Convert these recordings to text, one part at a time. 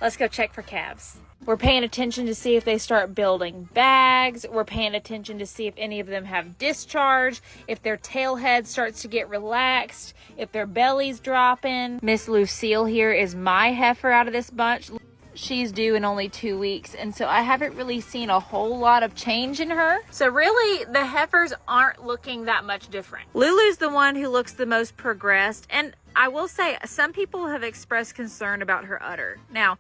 let's go check for calves. We're paying attention to see if they start building bags. We're paying attention to see if any of them have discharge, if their tail head starts to get relaxed, if their belly's dropping. Miss Lucille here is my heifer out of this bunch. She's due in only 2 weeks, and so I haven't really seen a whole lot of change in her. So really, the heifers aren't looking that much different. Lulu's the one who looks the most progressed, and I will say some people have expressed concern about her udder. Now,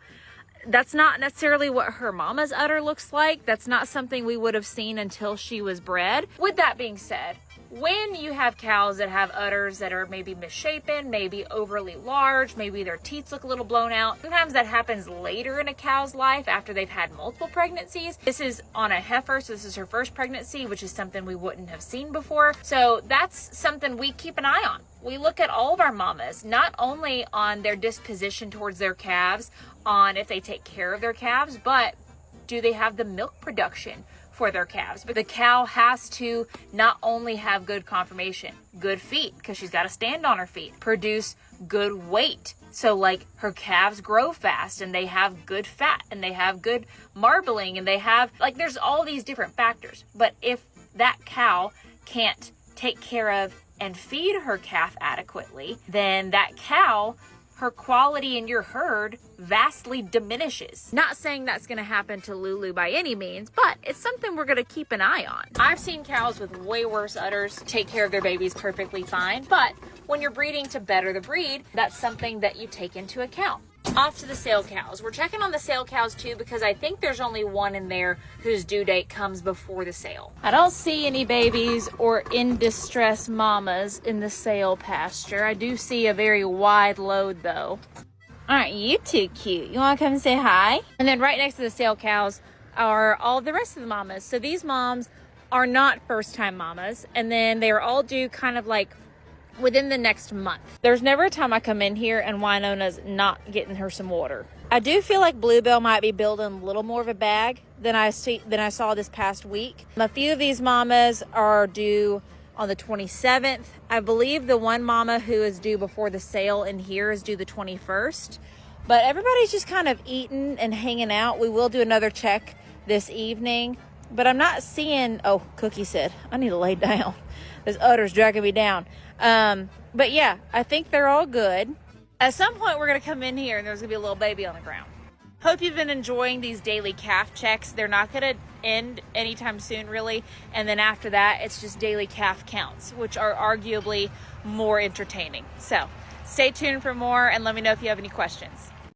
that's not necessarily what her mama's udder looks like. That's not something we would have seen until she was bred. With that being said, when you have cows that have udders that are maybe misshapen, maybe overly large, maybe their teeth look a little blown out, sometimes that happens later in a cow's life after they've had multiple pregnancies. This is on a heifer, so this is her first pregnancy, which is something we wouldn't have seen before. So that's something we keep an eye on. We look at all of our mamas, not only on their disposition towards their calves, on if they take care of their calves, but do they have the milk production for their calves? But the cow has to not only have good conformation, good feet, because she's got to stand on her feet, produce good weight. So like her calves grow fast and they have good fat and they have good marbling and they have, like, there's all these different factors. But if that cow can't take care of and feed her calf adequately, then that cow, her quality in your herd vastly diminishes. Not saying that's going to happen to Lulu by any means, but it's something we're going to keep an eye on. I've seen cows with way worse udders take care of their babies perfectly fine, but when you're breeding to better the breed, that's something that you take into account. Off to the sale cows. We're checking on the sale cows too, because I think there's only one in there whose due date comes before the sale. I don't see any babies or in distress mamas in the sale pasture. I do see a very wide load though. Aren't you too cute? You want to come and say hi? And then right next to the sale cows are all the rest of the mamas. So these moms are not first time mamas, and then they are all due kind of like within the next month. There's never a time I come in here and Winona's not getting her some water. I do feel like Bluebell might be building a little more of a bag than I saw this past week. A few of these mamas are due on the 27th. I believe the one mama who is due before the sale in here is due the 21st. But everybody's just kind of eating and hanging out. We will do another check this evening, but I'm not seeing, oh, Cookie said, I need to lay down. This udder's dragging me down. But yeah, I think they're all good. At some point, we're going to come in here and there's going to be a little baby on the ground. Hope you've been enjoying these daily calf checks. They're not going to end anytime soon, really. And then after that, it's just daily calf counts, which are arguably more entertaining. So stay tuned for more and let me know if you have any questions.